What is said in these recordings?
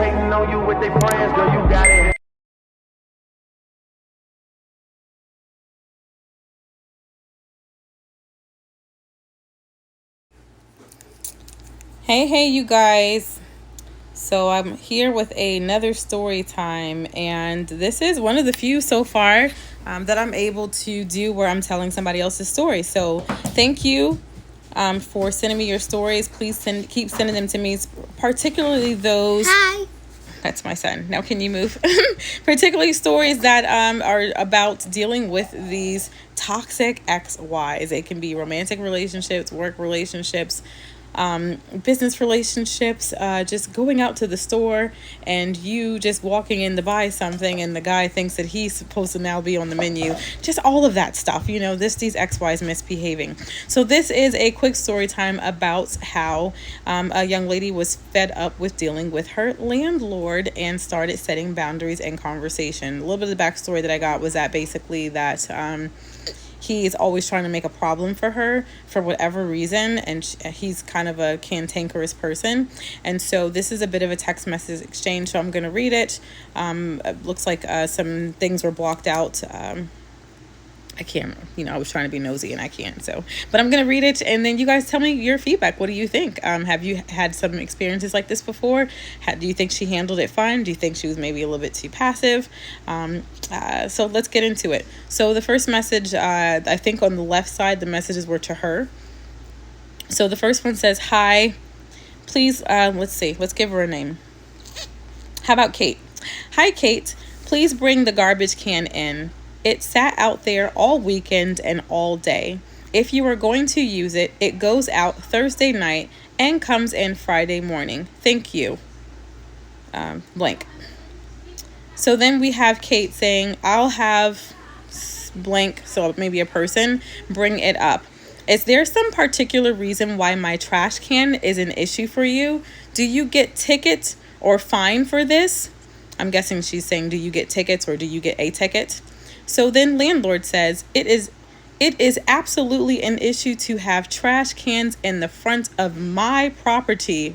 hating on you with their friends, girl, you got it. Hey, you guys. So I'm here with another story time, and this is one of the few so far that I'm able to do where I'm telling somebody else's story. So thank you for sending me your stories. Please keep sending them to me, particularly those. Hi. That's my son. Now can you move? Particularly stories that are about dealing with these toxic ex-wives. It can be romantic relationships, work relationships, business relationships, just going out to the store and you just walking in to buy something and the guy thinks that he's supposed to now be on the menu. Just all of that stuff, these ex-wives misbehaving. So this is a quick story time about how a young lady was fed up with dealing with her landlord and started setting boundaries and conversation. A little bit of the backstory that I got was that basically that he's always trying to make a problem for her for whatever reason, and he's kind of a cantankerous person. And so this is a bit of a text message exchange, so I'm going to read it. It looks like some things were blocked out. I can't, I was trying to be nosy and I can't. But I'm going to read it and then you guys tell me your feedback. What do you think? Have you had some experiences like this before? Do you think she handled it fine? Do you think she was maybe a little bit too passive? So let's get into it. So the first message, I think on the left side, the messages were to her. So the first one says, hi, please, let's give her a name. How about Kate? Hi, Kate, please bring the garbage can in. It sat out there all weekend and all day. If you are going to use it, it goes out Thursday night and comes in Friday morning. Thank you. Blank. So then we have Kate saying, I'll have blank, so maybe a person, bring it up. Is there some particular reason why my trash can is an issue for you? Do you get tickets or fine for this? I'm guessing she's saying, do you get tickets or do you get a ticket? So then landlord says, it is absolutely an issue to have trash cans in the front of my property,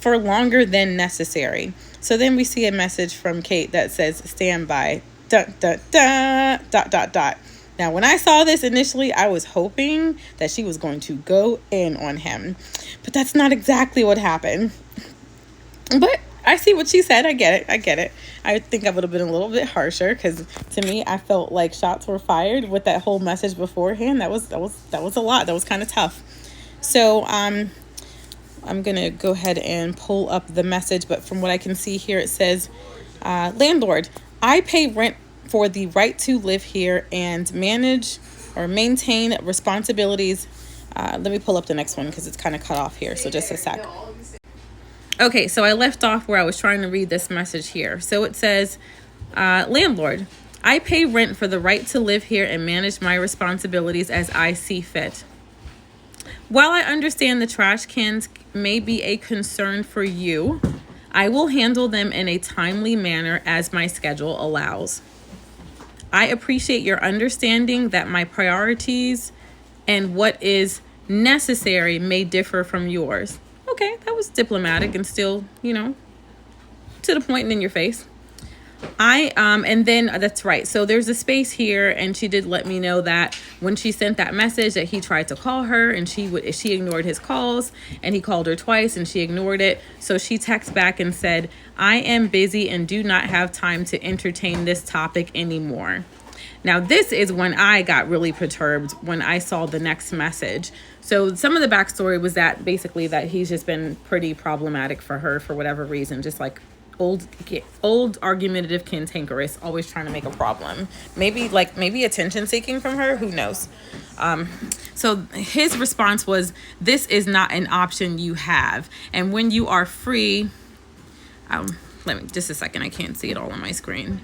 for longer than necessary. So then we see a message from Kate that says, stand by, ... Now, when I saw this initially, I was hoping that she was going to go in on him, but that's not exactly what happened. But I see what she said. I get it. I think I would have been a little bit harsher because to me, I felt like shots were fired with that whole message beforehand. That was a lot. That was kind of tough. So I'm going to go ahead and pull up the message. But from what I can see here, it says, landlord, I pay rent for the right to live here and manage or maintain responsibilities. Let me pull up the next one because it's kind of cut off here. So just a sec. Okay, so I left off where I was trying to read this message here. So it says, landlord, I pay rent for the right to live here and manage my responsibilities as I see fit. While I understand the trash cans may be a concern for you, I will handle them in a timely manner as my schedule allows. I appreciate your understanding that my priorities and what is necessary may differ from yours. Okay, that was diplomatic and still, to the point and in your face. And then that's right. So there's a space here, and she did let me know that when she sent that message that he tried to call her and she ignored his calls, and he called her twice and she ignored it. So she texted back and said, I am busy and do not have time to entertain this topic anymore. Now, this is when I got really perturbed when I saw the next message. So some of the backstory was that basically that he's just been pretty problematic for her for whatever reason, just like old argumentative cantankerous, always trying to make a problem. Maybe attention seeking from her. Who knows? So his response was, this is not an option you have. And when you are free, let me just a second. I can't see it all on my screen.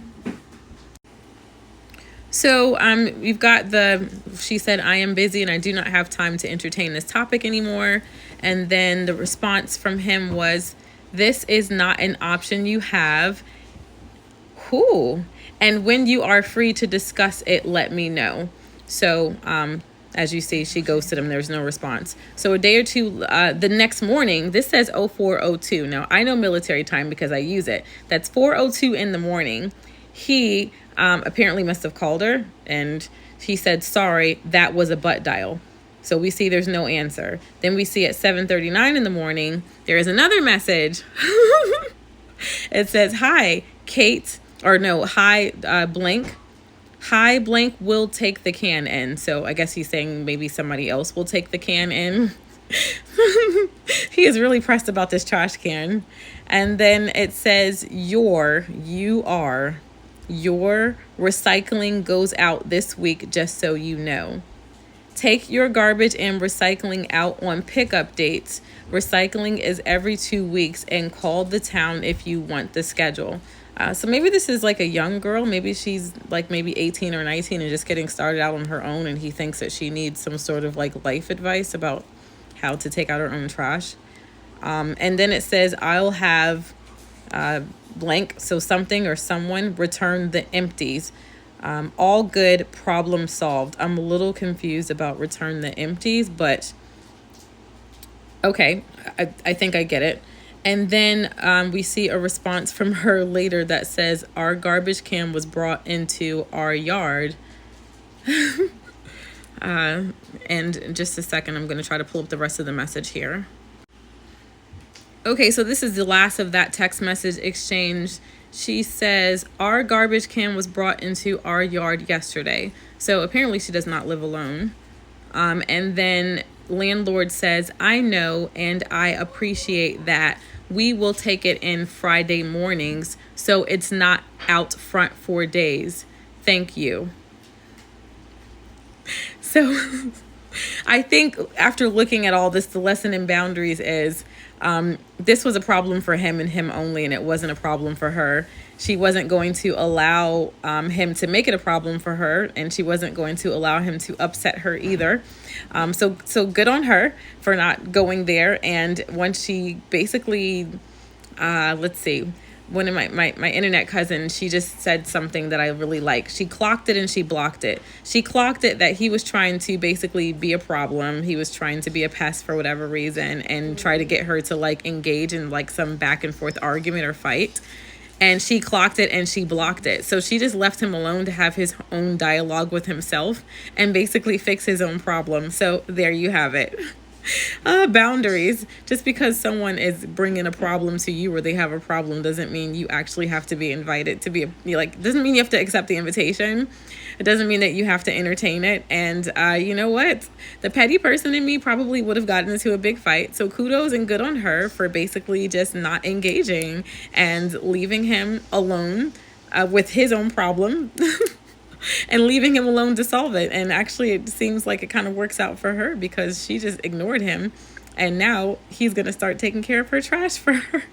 So we've got she said, I am busy and I do not have time to entertain this topic anymore. And then the response from him was, this is not an option you have. And when you are free to discuss it, let me know. So As you see, she ghosted him. There's no response. So a day or two, the next morning, this says 04:02. Now, I know military time because I use it. That's 4:02 in the morning. He apparently must have called her, and he said, sorry, that was a butt dial. So we see there's no answer. Then we see at 7:39 in the morning, there is another message. It says, hi, Kate, or no, hi, blank. Hi, blank will take the can in. So I guess he's saying maybe somebody else will take the can in. He is really pressed about this trash can. And then it says, your recycling goes out this week, just so you know. Take your garbage and recycling out on pickup dates. Recycling is every 2 weeks, and call the town if you want the schedule. So maybe this is like a young girl. Maybe she's like maybe 18 or 19 and just getting started out on her own. And he thinks that she needs some sort of like life advice about how to take out her own trash. And then it says, I'll have blank. So something or someone return the empties. All good, problem solved. I'm a little confused about return the empties, but okay. I think I get it. And then we see a response from her later that says, our garbage can was brought into our yard. And in just a second, I'm going to try to pull up the rest of the message here. Okay, so this is the last of that text message exchange. She says, our garbage can was brought into our yard yesterday. So apparently she does not live alone. And then landlord says, I know and I appreciate that. We will take it in Friday mornings, so it's not out front for days. Thank you. So I think after looking at all this, the lesson in boundaries is this was a problem for him and him only, and it wasn't a problem for her. She wasn't going to allow him to make it a problem for her, and she wasn't going to allow him to upset her either. So good on her for not going there. And once she basically, let's see, one of my internet cousin, she just said something that I really like. She clocked it and she blocked it. She clocked it that he was trying to basically be a problem. He was trying to be a pest for whatever reason and try to get her to like engage in like some back and forth argument or fight. And she clocked it and she blocked it. So she just left him alone to have his own dialogue with himself and basically fix his own problem. So there you have it. Boundaries. Just because someone is bringing a problem to you or they have a problem doesn't mean you actually have to be invited to be doesn't mean you have to accept the invitation. It doesn't mean that you have to entertain it. And you know what? The petty person in me probably would have gotten into a big fight. So kudos and good on her for basically just not engaging and leaving him alone with his own problem. And leaving him alone to solve it. And actually, it seems like it kind of works out for her because she just ignored him. And now he's going to start taking care of her trash for her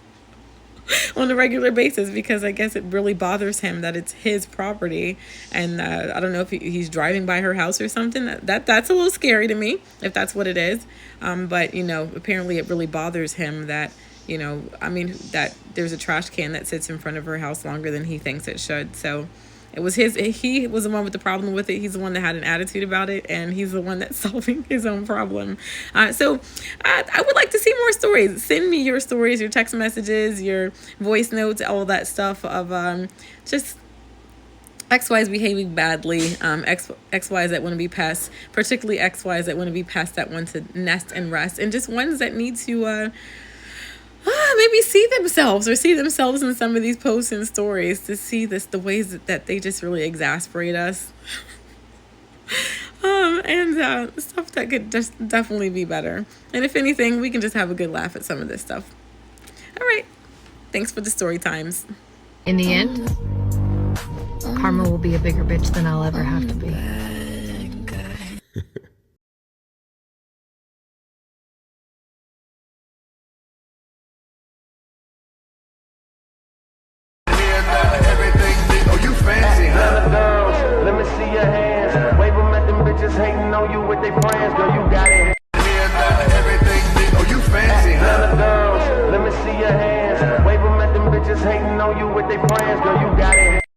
on a regular basis because I guess it really bothers him that it's his property. And I don't know if he's driving by her house or something. That's a little scary to me if that's what it is. But, you know, apparently it really bothers him that, you know, I mean, that there's a trash can that sits in front of her house longer than he thinks it should. So he was the one with the problem with it. He's the one that had an attitude about it, and he's the one that's solving his own problem. So I would like to see more stories. Send me your stories, your text messages, your voice notes, all that stuff of just XYs behaving badly, XYs that want to be pests, particularly XYs that want to be pests that want to nest and rest, and just ones that need to maybe see themselves in some of these posts and stories to see the ways that they just really exasperate us. And stuff that could just definitely be better. And if anything, we can just have a good laugh at some of this stuff. All right. Thanks for the story times. In the end, karma will be a bigger bitch than I'll ever have to be. Let me see your hands. Wave them at them bitches hating on you with their friends. Girl, you got it. Everything big. Oh, you fancy, huh? Let me see your hands. Wave them at them bitches hating on you with their friends. Girl, you